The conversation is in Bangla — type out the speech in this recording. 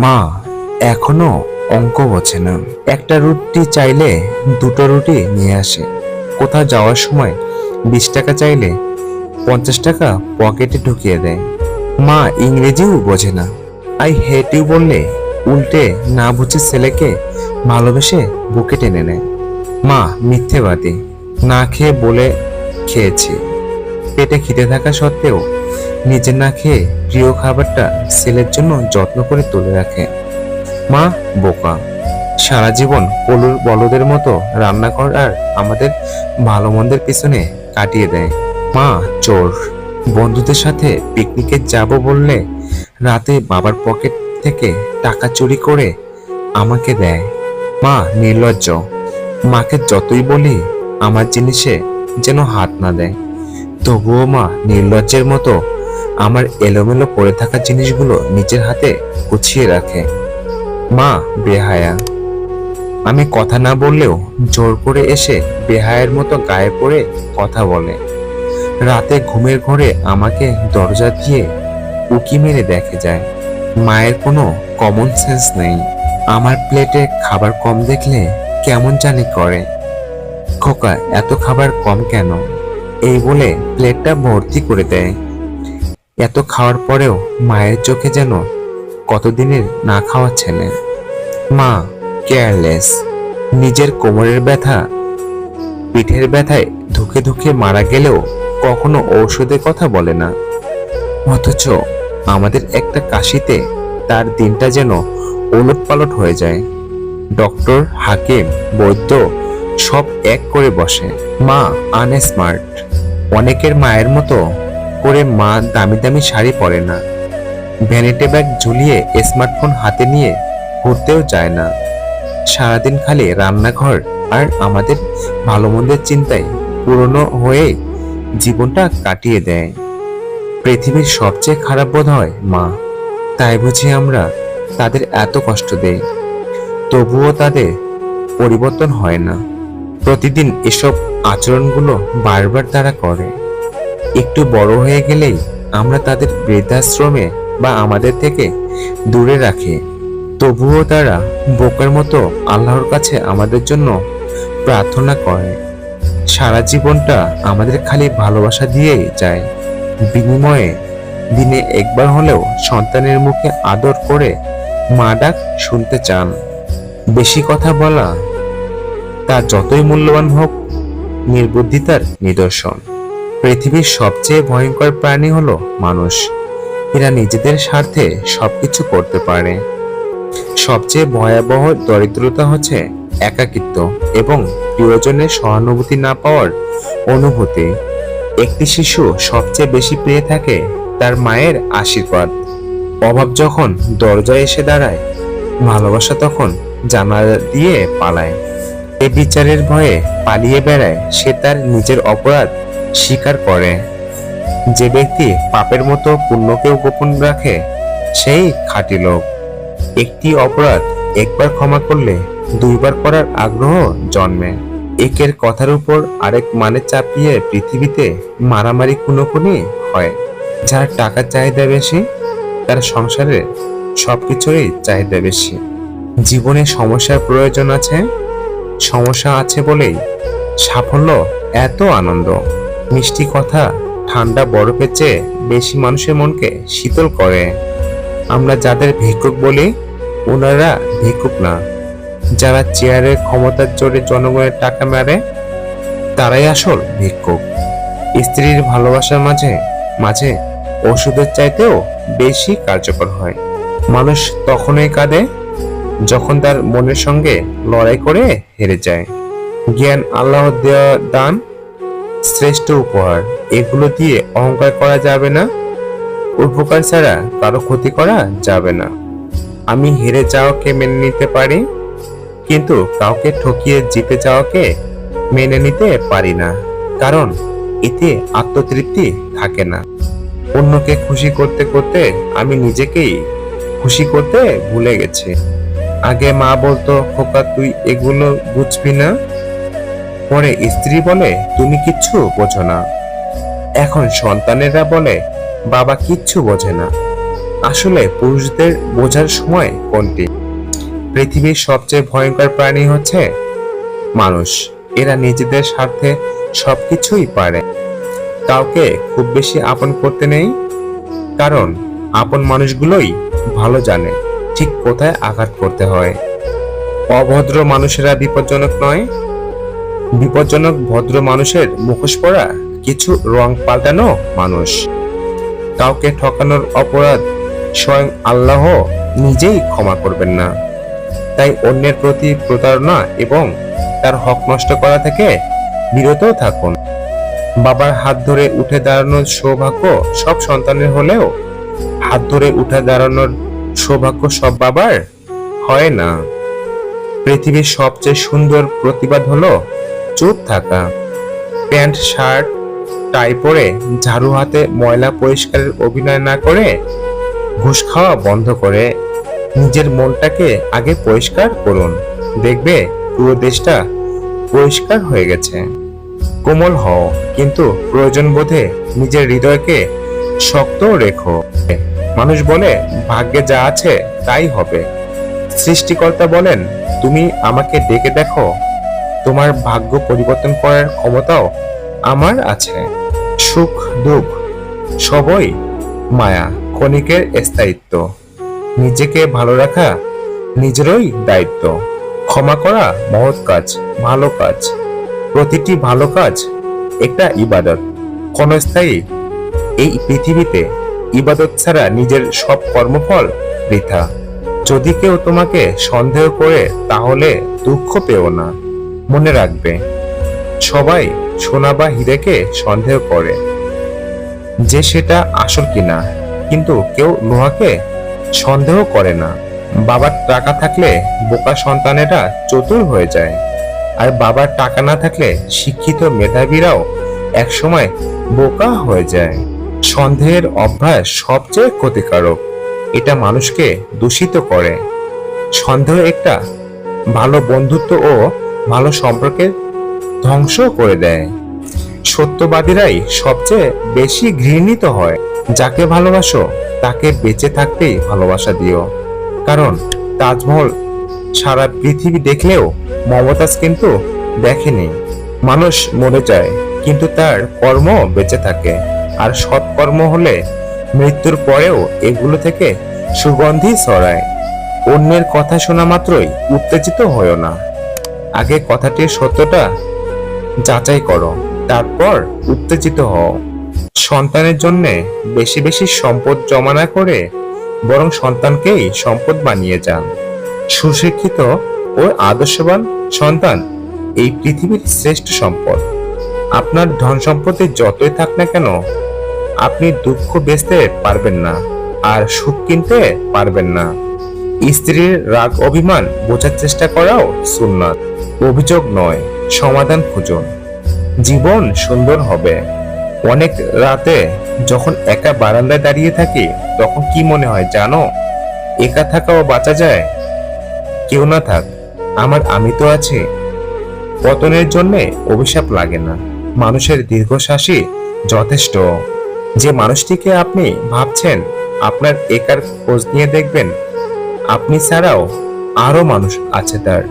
মা এখনো অঙ্ক বোঝে না। একটা রুটি চাইলে দুটো রুটি নিয়ে আসে। কোথাও যাওয়ার সময় 20 টাকা চাইলে 50 টাকা পকেটে ঢুকিয়ে দেয়। মা ইংরেজিও বোঝে না। আই হেট ইউ বললে উল্টে না বুঝে ছেলেকে ভালোবেসে বুকে টেনে নেয়। মা মিথ্যেবাদী। না খেয়ে বলে খেয়েছি। পেটে খিদে থাকা সত্ত্বেও নিজে না খেয়ে প্রিয় খাবারটা ছেলের জন্য যত্ন করে তুলে রাখে। মা বোকা। সারা জীবন পলুর বলদের মতো রান্নাঘর আর আমাদের ভালো মন্দের পিছনে কাটিয়ে দেয়। মা চোর। বন্ধুদের সাথে পিকনিকে যাব বললে রাতে বাবার পকেট থেকে টাকা চুরি করে আমাকে দেয়। মা নির্লজ্জ। মাকে যতই বলি আমার জিনিসে যেন হাত না দেয়, তবুও মা নির্লজ্জের মতো আমার এলোমেলো পড়ে থাকা জিনিসগুলো নিজের হাতে গুছিয়ে রাখে। মা বেহায়া। আমি কথা না বললেও জোর করে এসে বেহায়ের মতো গায়ে পড়ে কথা বলে। রাতে ঘুমের ঘোরে আমাকে দরজা দিয়ে উকি মেরে দেখে যায়। মায়ের কোনো কমন সেন্স নেই। আমার প্লেটে খাবার কম দেখলে কেমন জানি করে। খোকা এত খাবার কম কেন, এই বলে প্লেটটা ভর্তি করে দেয়। এত খাওয়ার পরেও মায়ের চোখে যেন কতদিনের না খাওয়া ছেলে। মা কেয়ারলেস। নিজের কোমরের ব্যথা পিঠের ব্যথায় ধুকে ধুকে মারা গেলেও কখনো ঔষধের কথা বলে না, অথচ আমাদের একটা কাশিতে তার দিনটা যেন ওলটপালট হয়ে যায়। ডক্টর, হাকিম, বৈদ্য সব এক করে বসে। মা আনস্মার্ট। অনেকের মায়ের মতো করে মা দামি দামি শাড়ি পরে না, ভ্যানিটি ব্যাগ ঝুলিয়ে স্মার্টফোন হাতে নিয়ে ঘুরতেও যায় না। সারাদিন খালি রান্নাঘর আর আমাদের ভালো মন্দের চিন্তায় পুরনো হয়ে জীবনটা কাটিয়ে দেয়। পৃথিবীর সবচেয়ে খারাপ বোধ হয় মা, তাই বুঝি আমরা তাদের এত কষ্ট দেই, তবুও তাদের পরিবর্তন হয় না। প্রতিদিন এসব আচরণগুলো বারবার তারা করে। একটু বড় হয়ে গেলেই আমরা তাদের বৃদ্ধাশ্রমে বা আমাদের থেকে দূরে রাখি, তবুও তারা বোকার মতো আল্লাহর কাছে আমাদের জন্য প্রার্থনা করে। সারা জীবনটা আমাদের খালি ভালোবাসা দিয়েই যায়। বিনিময়ে দিনে একবার হলেও সন্তানের মুখে আদর করে মা ডাক শুনতে চান। বেশি কথা বলা তা যতই মূল্যবান হোক নির্বুদ্ধিতার নিদর্শন। পৃথিবীর সবচেয়ে ভয়ঙ্কর প্রাণী হলো মানুষ। এরা নিজেদের স্বার্থে সবকিছু করতে পারে। সবচেয়ে ভয়াবহ দরিদ্রতা হচ্ছে একাকিত্ব এবং প্রিয়জনের সহানুভূতি না পাওয়ার অনুভূতি। একটি শিশু সবচেয়ে বেশি পেয়ে থাকে তার মায়ের আশীর্বাদ। অভাব যখন দরজায় এসে দাঁড়ায়, ভালোবাসা তখন জানালা দিয়ে পালায়। এ বিচারের ভয়ে পালিয়ে বেড়ায় সে তার নিজের অপরাধ স্বীকার করে। যে ব্যক্তি পাপের মতো পুণ্যকেও গোপন রাখে সেই খাঁটি লোক। একটি অপরাধ একবার ক্ষমা করলে দুইবার করার আগ্রহ জন্মে। একের কথার উপর আরেক মানে চাপিয়ে পৃথিবীতে মারামারি খুনোখুনি হয়। যার টাকার চাহিদা বেশি তার সংসারে সবকিছুরই চাহিদা বেশি। জীবনে সমস্যার প্রয়োজন আছে, সমস্যা আছে বলেই সাফল্য এত আনন্দ। মিষ্টি কথা ঠান্ডা বরফের চেয়ে বেশি মানুষের মনকে শীতল করে। আমরা যাদের ভিক্ষুক বলি ওনারা ভিক্ষুক না। যারা চেয়ারের ক্ষমতার জোরে জনগণের টাকা মারে তারাই আসল ভিক্ষুক। স্ত্রীর ভালোবাসার মাঝে মাঝে ওষুধের চাইতেও বেশি কার্যকর হয়। মানুষ তখনই কাঁদে যখন তার মনের সঙ্গে লড়াই করে হেরে যায়। জ্ঞান আল্লাহর দেওয়া দান, শ্রেষ্ঠ উপহার। এগুলো দিয়ে অহংকার করা যাবে না, উপকার ছাড়া কারো ক্ষতি করা যাবে না। আমি হেরে যাওয়াকে মেনে নিতে পারি, কিন্তু কাউকে ঠকিয়ে জিতে যাওয়াকে মেনে নিতে পারি না, কারণ এতে আত্মতৃপ্তি থাকে না। অন্যকে খুশি করতে করতে আমি নিজেকেই খুশি করতে ভুলে গেছি। আগে মা বলতো, খোকা তুই এগুলো বুঝবি না। পরে স্ত্রী বলে, তুমি কিচ্ছু বোঝো না। এখন সন্তানেরা বলে, বাবা কিচ্ছু বোঝে না। আসলে পুরুষদের বোঝার সময় কোনটি? পৃথিবীর সবচেয়ে ভয়ঙ্কর প্রাণী হচ্ছে মানুষ। এরা নিজেদের স্বার্থে সবকিছুই পারে। কাউকে খুব বেশি আপন করতে নেই, কারণ আপন মানুষগুলোই ভালো জানে ঠিক কোথায় আঘাত করতে হয়। অভদ্র মানুষেরা বিপজ্জনক নয়, বিপজ্জনক ভদ্র মানুষের মুখোশ পরা কিছু রং পাল্টানো মানুষ। কাউকে ঠকানোর অপরাধ স্বয়ং আল্লাহ নিজেই ক্ষমা করবেন না। তাই অন্যের প্রতি প্রতারণা এবং তার হক নষ্ট করা থেকে বিরত থাকুন। বাবার হাত ধরে উঠে দাঁড়ানোর সৌভাগ্য সব সন্তানের হলেও হাত ধরে উঠে দাঁড়ানোর সৌভাগ্য সব বাবার হয় না। পৃথিবীর সবচেয়ে সুন্দর প্রতিবাদ হলো চুপ থাকা। প্যান্ট শার্ট টাই পরে ঝাড়ু হাতে ময়লা পরিষ্কারের অভিনয় না করে ঘুষ খাওয়া বন্ধ করে নিজের মনটাকে আগে পরিষ্কার করুন। দেখবে পুরো দেশটা পরিষ্কার হয়ে গেছে। কোমল হও, কিন্তু প্রয়োজন বোধে নিজের হৃদয়কে শক্ত রেখো। মানুষ বলে ভাগ্যে যা আছে তাই হবে। সৃষ্টিকর্তা বলেন, তুমি আমাকে ডেকে দেখো, তোমার ভাগ্য পরিবর্তন করার ক্ষমতাও আমার আছে। সুখ দুঃখ সবই মায়া, ক্ষণিকের স্থায়িত্ব। নিজেকে ভালো রাখা নিজেরই দায়িত্ব। ক্ষমা করা মহৎ কাজ, ভালো কাজ। প্রতিটি ভালো কাজ একটা ইবাদত, ক্ষণস্থায়ী। এই পৃথিবীতে ইবাদত ছাড়া নিজের সব কর্মফল বৃথা। যদি কেউ তোমাকে সন্দেহ করে তাহলে দুঃখ পেও না। মনে রাখবে, সবাই সোনা বা হীরেকে সন্দেহ করে যে সেটা আসল কিনা, কিন্তু কেউ লোহাকে সন্দেহ করে না। বাবার টাকা থাকলে বোকা সন্তানেরা চতুর হয়ে যায়, আর বাবার টাকা না থাকলে শিক্ষিত মেধাবীরাও একসময় বোকা হয়ে যায়। সন্দেহের অভ্যাস সবচেয়ে ক্ষতিকারক। এটা মানুষকে দূষিত করে। সন্দেহ একটা ভালো বন্ধুত্ব ও ভালো সম্পর্কের ধ্বংস করে দেয়। সত্যবাদীরাই সবচেয়ে বেশি ঘৃণিত হয়। যাকে ভালোবাসো তাকে বেঁচে থাকতেই ভালোবাসা দিও, কারণ তাজমহল সারা পৃথিবী দেখলেও মমতাজ কিন্তু দেখেনি। মানুষ মরে যায়, কিন্তু তার কর্ম বেঁচে থাকে। আর সৎকর্ম হলে মৃত্যুর পরেও এগুলো থেকে সুগন্ধি ছড়ায়। অন্যের কথা শোনা মাত্রই উত্তেজিত হও না। আগে কথাটির সত্যটা যাচাই করো, তারপর উত্তেজিত হও। সন্তানের জন্য বেশি বেশি সম্পদ জমা না করে বরং সন্তানকেই সম্পদ বানিয়ে যান। সুশিক্ষিত ও আদর্শবান সন্তান এই পৃথিবীর শ্রেষ্ঠ সম্পদ। আপনার ধন সম্পত্তি যতই থাক না কেন, আপনি দুঃখ বেচতে পারবেন না, আর সুখ কিনতে পারবেন না। স্ত্রীর রাগ অভিমান বোঝার চেষ্টা করাও সুন্নাত। অভিযোগ নয়, সমাধান খুঁজুন। জীবন সুন্দর হবে। অনেক রাতে যখন একা বারান্দায় দাঁড়িয়ে থাকি, তখন কি মনে হয় জানো? একা থাকাও বাঁচা যায়। কেউ না থাক, আমার আমি তো আছি। পতনের জন্য অভিশাপ লাগে না, মানুষের দীর্ঘশ্বাসই যথেষ্ট। যে মানুষটিকে আপনি ভাবছেন, আপনার একার খোঁজ নিয়ে দেখবেন আপনি ছাড়াও আরো মানুষ আছে তার।